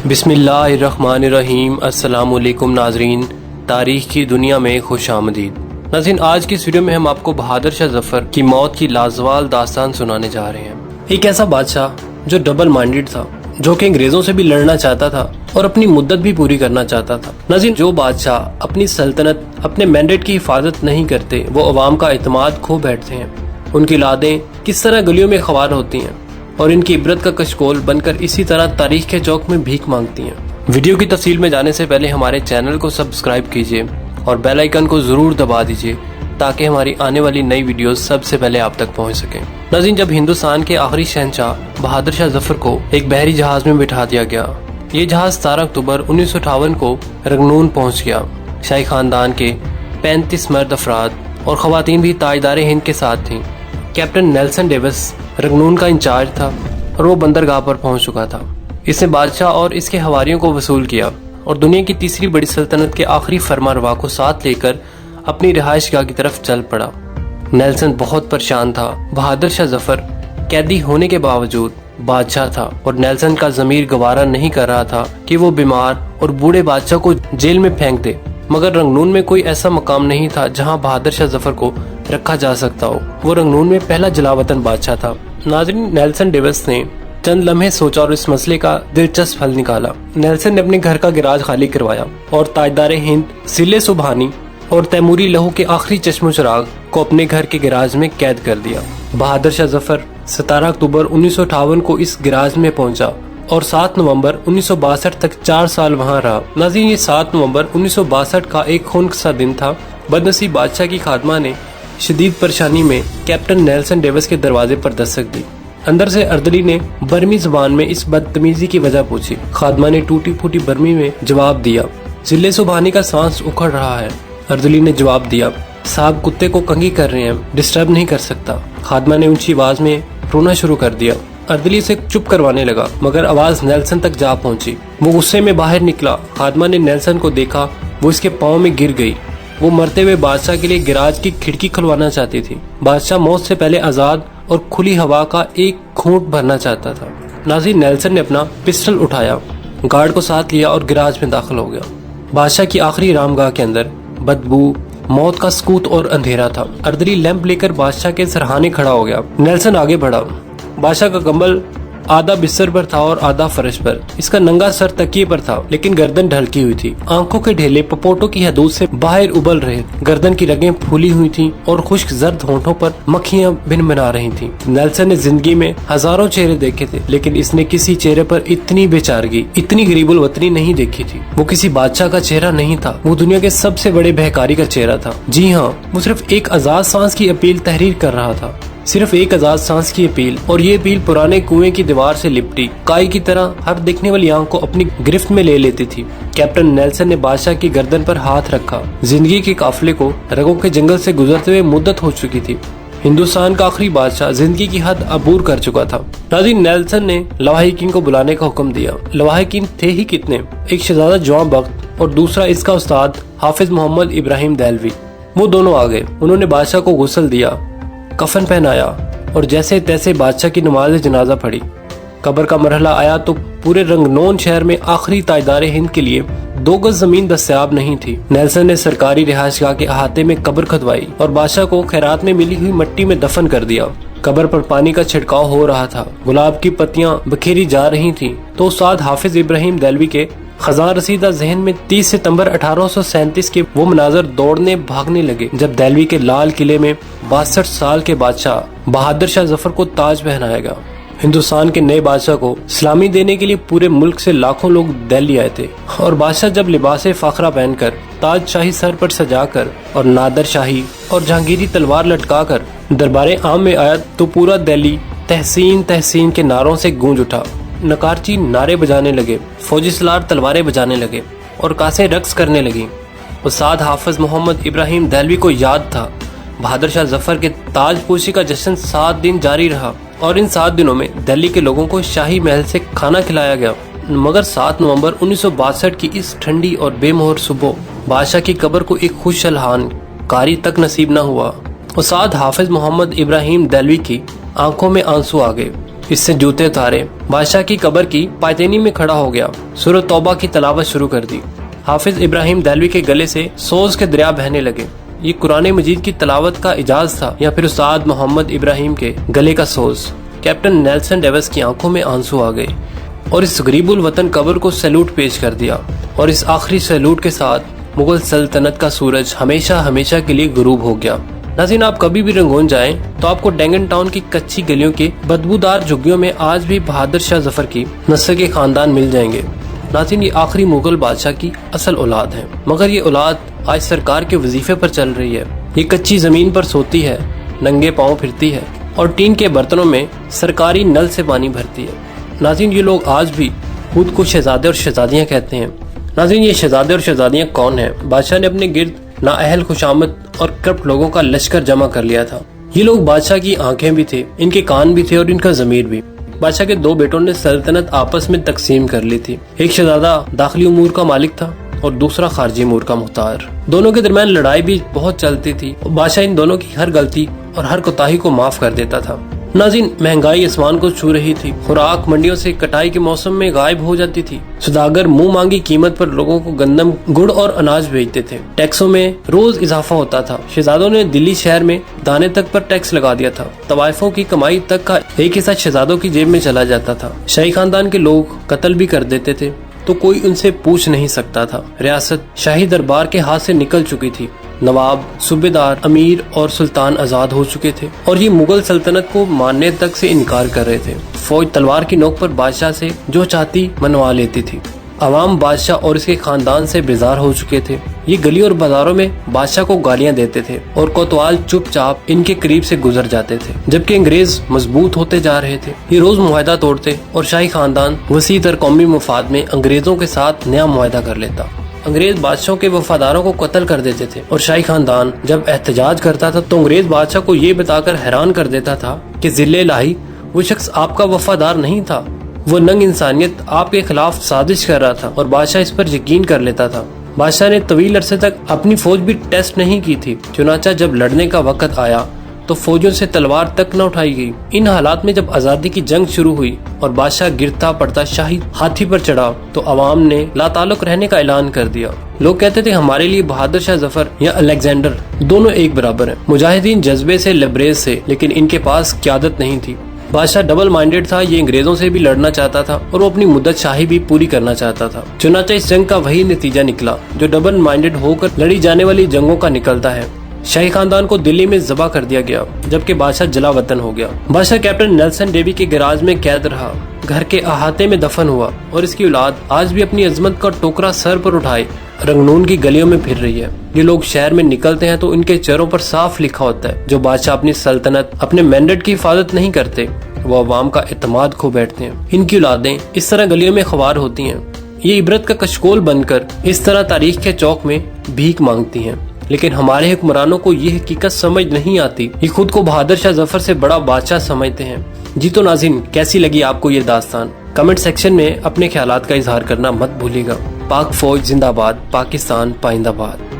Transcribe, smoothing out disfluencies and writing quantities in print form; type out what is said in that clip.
بسم اللہ الرحمن الرحیم۔ السلام علیکم ناظرین، تاریخ کی دنیا میں خوش آمدید۔ ناظرین، آج کی اس ویڈیو میں ہم آپ کو بہادر شاہ ظفر کی موت کی لازوال داستان سنانے جا رہے ہیں۔ ایک ایسا بادشاہ جو ڈبل مائنڈڈ تھا، جو کہ انگریزوں سے بھی لڑنا چاہتا تھا اور اپنی مدت بھی پوری کرنا چاہتا تھا۔ ناظرین، جو بادشاہ اپنی سلطنت، اپنے مینڈیٹ کی حفاظت نہیں کرتے، وہ عوام کا اعتماد کھو بیٹھتے ہیں۔ ان کی لادیں کس طرح گلیوں میں خوار ہوتی ہیں اور ان کی عبرت کا کشکول بن کر اسی طرح تاریخ کے چوک میں بھیک مانگتی ہیں۔ ویڈیو کی تفصیل میں جانے سے پہلے ہمارے چینل کو سبسکرائب کیجیے اور بیل آئیکن کو ضرور دبا دیجیے تاکہ ہماری آنے والی نئی ویڈیوز سب سے پہلے آپ تک پہنچ سکیں۔ ناظرین، جب ہندوستان کے آخری شہنشاہ بہادر شاہ ظفر کو ایک بحری جہاز میں بٹھا دیا گیا، یہ جہاز 17 اکتوبر 1958 کو رنگنون پہنچ گیا۔ شاہی خاندان کے 35 مرد افراد اور خواتین بھی تاجدار ہند کے ساتھ تھیں۔ کیپٹن نیلسن ڈیوس رنگنون کا انچارج تھا اور وہ بندرگاہ پر پہنچ چکا تھا۔ اس نے بادشاہ اور اس کے حواریوں کو وصول کیا اور دنیا کی تیسری بڑی سلطنت کے آخری فرمانروا کو ساتھ لے کر اپنی رہائش گاہ کی طرف چل پڑا۔ نیلسن بہت پریشان تھا۔ بہادر شاہ ظفر قیدی ہونے کے باوجود بادشاہ تھا اور نیلسن کا ضمیر گوارا نہیں کر رہا تھا کہ وہ بیمار اور بوڑھے بادشاہ کو جیل میں پھینک دے، مگر رنگنون میں کوئی ایسا مقام نہیں تھا جہاں بہادر شاہ ظفر کو رکھا جا سکتا ہو۔ وہ رنگنون میں پہلا جلاوطن بادشاہ تھا۔ ناظرین، نیلسن ڈیوس نے چند لمحے سوچا اور اس مسئلے کا دلچسپ حل نکالا۔ نیلسن نے اپنے گھر کا گراج خالی کروایا اور تاجدار ہند ضلع سبحانی اور تیموری لہو کے آخری چشم و چراغ کو اپنے گھر کے گراج میں قید کر دیا۔ بہادر شاہ ظفر 17 اکتوبر 1958 کو اس گراج میں پہنچا اور 7 نومبر 1962 تک 4 سال وہاں رہا۔ ناظرین، یہ 7 نومبر 1962 کا ایک خونسا دن تھا۔ بدنصیب بادشاہ کی خادمہ نے شدید پریشانی میں کیپٹن نیلسن ڈیوس کے دروازے پر دستک دی۔ اندر سے اردلی نے برمی زبان میں اس بدتمیزی کی وجہ پوچھی۔ خادمہ نے ٹوٹی پھوٹی برمی میں جواب دیا، ضلع سبحانی کا سانس اکھڑ رہا ہے۔ اردلی نے جواب دیا، صاحب کتے کو کنگھی کر رہے ہیں، ڈسٹرب نہیں کر سکتا۔ خادمہ نے اونچی آواز میں رونا شروع کر دیا۔ اردلی سے چپ کروانے لگا مگر آواز نیلسن تک جا پہنچی۔ وہ غصے میں باہر نکلا۔ خادمہ نے نیلسن کو دیکھا، وہ اس کے پاؤں میں گر گئی۔ وہ مرتے ہوئے بادشاہ کے لیے گراج کی کھڑکی کھلوانا چاہتی تھی۔ بادشاہ موت سے پہلے آزاد اور کھلی ہوا کا ایک گھونٹ بھرنا چاہتا تھا۔ ناظرین، نیلسن نے اپنا پسٹل اٹھایا، گارڈ کو ساتھ لیا اور گراج میں داخل ہو گیا۔ بادشاہ کی آخری آرام گاہ کے اندر بدبو، موت کا سکوت اور اندھیرا تھا۔ اردلی لیمپ لے کر بادشاہ کے سرہانے کھڑا ہو گیا۔ نیلسن آگے بڑھا۔ بادشاہ کا کمبل آدھا بستر پر تھا اور آدھا فرش پر۔ اس کا ننگا سر تکیے پر تھا لیکن گردن ڈھلکی ہوئی تھی۔ آنکھوں کے ڈھیلے پپوٹوں کی حدود سے باہر ابل رہے۔ گردن کی رگیں پھولی ہوئی تھیں اور خشک زرد ہونٹوں پر مکھیاں بن بنا رہی تھیں۔ نیلسن نے زندگی میں ہزاروں چہرے دیکھے تھے لیکن اس نے کسی چہرے پر اتنی بے چارگی، اتنی غریب الوطنی نہیں دیکھی تھی۔ وہ کسی بادشاہ کا چہرہ نہیں تھا، وہ دنیا کے سب سے بڑے بہکاری کا چہرہ تھا۔ جی ہاں، وہ صرف ایک آزاد سانس کی اپیل تحریر کر رہا تھا، صرف ایک آزاد سانس کی اپیل، اور یہ اپیل پرانے کنویں کی دیوار سے لپٹی کائی کی طرح ہر دیکھنے والی آنکھ کو اپنی گرفت میں لے لیتی تھی۔ کیپٹن نیلسن نے بادشاہ کی گردن پر ہاتھ رکھا۔ زندگی کے قافلے کو رگوں کے جنگل سے گزرتے ہوئے مدت ہو چکی تھی۔ ہندوستان کا آخری بادشاہ زندگی کی حد عبور کر چکا تھا۔ ناظرین، نیلسن نے لواحقین کو بلانے کا حکم دیا۔ لواحقین تھے ہی کتنے، ایک شہزادہ جواں بخت اور دوسرا اس کا استاد حافظ محمد ابراہیم دہلوی۔ وہ دونوں آ گئے۔ انہوں نے بادشاہ کو غسل دیا، کفن پہنایا اور جیسے تیسے بادشاہ کی نماز جنازہ پڑھی۔ قبر کا مرحلہ آیا تو پورے رنگنون شہر میں آخری تاجدار ہند کے لیے 2 گز زمین دستیاب نہیں تھی۔ نیلسن نے سرکاری رہائش گاہ کے احاطے میں قبر کھدوائی اور بادشاہ کو خیرات میں ملی ہوئی مٹی میں دفن کر دیا۔ قبر پر پانی کا چھڑکاؤ ہو رہا تھا، گلاب کی پتیاں بکھیری جا رہی تھیں تو استاد حافظ ابراہیم دہلوی کے خزاں رسیدہ ذہن میں 30 ستمبر 1837 کے وہ مناظر دوڑنے بھاگنے لگے جب دہلوی کے لال قلعے میں 62 سال کے بادشاہ بہادر شاہ ظفر کو تاج پہنایا گیا۔ ہندوستان کے نئے بادشاہ کو سلامی دینے کے لیے پورے ملک سے لاکھوں لوگ دہلی آئے تھے اور بادشاہ جب لباس فاخرہ پہن کر، تاج شاہی سر پر سجا کر اور نادر شاہی اور جہانگیری تلوار لٹکا کر دربار عام میں آیا تو پورا دہلی تحسین تحسین کے نعروں سے گونج اٹھا۔ نکارچی نعرے بجانے لگے، فوجی سالار تلواریں بجانے لگے اور کاسیں رقص کرنے لگیں۔ استاد حافظ محمد ابراہیم دہلوی کو یاد تھا، بہادر شاہ ظفر کے تاج پوشی کا جشن 7 دن جاری رہا اور ان 7 دنوں میں دہلی کے لوگوں کو شاہی محل سے کھانا کھلایا گیا۔ مگر 7 نومبر 1962 کی اس ٹھنڈی اور بے مہر صبح بادشاہ کی قبر کو ایک خوش الحان کاری تک نصیب نہ ہوا۔ استاد حافظ محمد ابراہیم دہلوی کی آنکھوں میں آنسو آ گئے۔ اس سے جوتے اتارے، بادشاہ کی قبر کی پایتینی میں کھڑا ہو گیا، سورۃ توبہ کی تلاوت شروع کر دی۔ حافظ ابراہیم دہلوی کے گلے سے سوز کے دریا بہنے لگے۔ یہ قرآن مجید کی تلاوت کا اعجاز تھا یا پھر استاد محمد ابراہیم کے گلے کا سوز؟ کیپٹن نیلسن ڈیوس کی آنکھوں میں آنسو آ گئے اور اس غریب الوطن قبر کو سیلوٹ پیش کر دیا، اور اس آخری سیلوٹ کے ساتھ مغل سلطنت کا سورج ہمیشہ ہمیشہ کے لیے غروب ہو گیا۔ ناظرین، آپ کبھی بھی رنگون جائیں تو آپ کو ڈینگن ٹاؤن کی کچی گلیوں کے بدبودار جھگیوں میں آج بھی بہادر شاہ ظفر کی نسل کے خاندان مل جائیں گے۔ ناظرین، یہ آخری مغل بادشاہ کی اصل اولاد ہے، مگر یہ اولاد آج سرکار کے وظیفے پر چل رہی ہے۔ یہ کچی زمین پر سوتی ہے، ننگے پاؤں پھرتی ہے اور ٹین کے برتنوں میں سرکاری نل سے پانی بھرتی ہے۔ ناظرین، یہ لوگ آج بھی خود کو شہزادے اور شہزادیاں کہتے ہیں۔ ناظرین، یہ شہزادے اور شہزادیاں کون ہیں؟ بادشاہ نے اپنے گرد نااہل خوشامد اور کرپٹ لوگوں کا لشکر جمع کر لیا تھا۔ یہ لوگ بادشاہ کی آنکھیں بھی تھے، ان کے کان بھی تھے اور ان کا ضمیر بھی۔ بادشاہ کے دو بیٹوں نے سلطنت آپس میں تقسیم کر لی تھی۔ ایک شہزادہ داخلی امور کا مالک تھا اور دوسرا خارجی امور کا مختار۔ دونوں کے درمیان لڑائی بھی بہت چلتی تھی اور بادشاہ ان دونوں کی ہر غلطی اور ہر کوتاہی کو معاف کر دیتا تھا۔ ناظرین، مہنگائی آسمان کو چھو رہی تھی، خوراک منڈیوں سے کٹائی کے موسم میں غائب ہو جاتی تھی، سوداگر منہ مانگی قیمت پر لوگوں کو گندم، گڑ اور اناج بھیجتے تھے، ٹیکسوں میں روز اضافہ ہوتا تھا، شہزادوں نے دلی شہر میں دانے تک پر ٹیکس لگا دیا تھا، طوائفوں کی کمائی تک کا ایک حصہ شہزادوں کی جیب میں چلا جاتا تھا، شاہی خاندان کے لوگ قتل بھی کر دیتے تھے تو کوئی ان سے پوچھ نہیں سکتا تھا، ریاست شاہی دربار کے ہاتھ سے نکل چکی تھی، نواب، صوبیدار، امیر اور سلطان آزاد ہو چکے تھے اور یہ مغل سلطنت کو ماننے تک سے انکار کر رہے تھے۔ فوج تلوار کی نوک پر بادشاہ سے جو چاہتی منوا لیتی تھی۔ عوام بادشاہ اور اس کے خاندان سے بیزار ہو چکے تھے۔ یہ گلی اور بازاروں میں بادشاہ کو گالیاں دیتے تھے اور کوتوال چپ چاپ ان کے قریب سے گزر جاتے تھے، جبکہ انگریز مضبوط ہوتے جا رہے تھے۔ یہ روز معاہدہ توڑتے اور شاہی خاندان وسیع تر قومی مفاد میں انگریزوں کے ساتھ نیا معاہدہ کر لیتا۔ انگریز بادشاہوں کے وفاداروں کو قتل کر دیتے تھے اور شاہی خاندان جب احتجاج کرتا تھا تو انگریز بادشاہ کو یہ بتا کر حیران کر دیتا تھا کہ ذل الہی، وہ شخص آپ کا وفادار نہیں تھا، وہ ننگ انسانیت آپ کے خلاف سازش کر رہا تھا، اور بادشاہ اس پر یقین کر لیتا تھا۔ بادشاہ نے طویل عرصے تک اپنی فوج بھی ٹیسٹ نہیں کی تھی، چنانچہ جب لڑنے کا وقت آیا تو فوجوں سے تلوار تک نہ اٹھائی گئی۔ ان حالات میں جب آزادی کی جنگ شروع ہوئی اور بادشاہ گرتا پڑتا شاہی ہاتھی پر چڑھا تو عوام نے لا تعلق رہنے کا اعلان کر دیا۔ لوگ کہتے تھے ہمارے لیے بہادر شاہ ظفر یا الیگزینڈر دونوں ایک برابر ہیں۔ مجاہدین جذبے سے لبریز سے، لیکن ان کے پاس قیادت نہیں تھی۔ بادشاہ ڈبل مائنڈڈ تھا، یہ انگریزوں سے بھی لڑنا چاہتا تھا اور وہ اپنی مدت شاہی بھی پوری کرنا چاہتا تھا۔ چنانچہ اس جنگ کا وہی نتیجہ نکلا جو ڈبل مائنڈڈ ہو کر لڑی جانے والی جنگوں کا نکلتا ہے۔ شاہی خاندان کو دلی میں ذبح کر دیا گیا، جبکہ بادشاہ جلا وطن ہو گیا۔ بادشاہ کیپٹن نیلسن ڈیوی کے گراج میں قید رہا، گھر کے احاطے میں دفن ہوا، اور اس کی اولاد آج بھی اپنی عظمت کا ٹوکرا سر پر اٹھائے رنگنون کی گلیوں میں پھر رہی ہے۔ یہ لوگ شہر میں نکلتے ہیں تو ان کے چہروں پر صاف لکھا ہوتا ہے، جو بادشاہ اپنی سلطنت، اپنے مینڈیٹ کی حفاظت نہیں کرتے، وہ عوام کا اعتماد کھو بیٹھتے ہیں۔ ان کی اولادیں اس طرح گلیوں میں خوار ہوتی ہیں، یہ عبرت کا کشکول بن کر اس طرح تاریخ کے چوک میں بھیک مانگتی ہیں۔ لیکن ہمارے حکمرانوں کو یہ حقیقت سمجھ نہیں آتی، یہ خود کو بہادر شاہ ظفر سے بڑا بادشاہ سمجھتے ہیں۔ جی تو ناظرین، کیسی لگی آپ کو یہ داستان؟ کمنٹ سیکشن میں اپنے خیالات کا اظہار کرنا مت بھولیے گا۔ پاک فوج زندہ باد، پاکستان پائندہ باد۔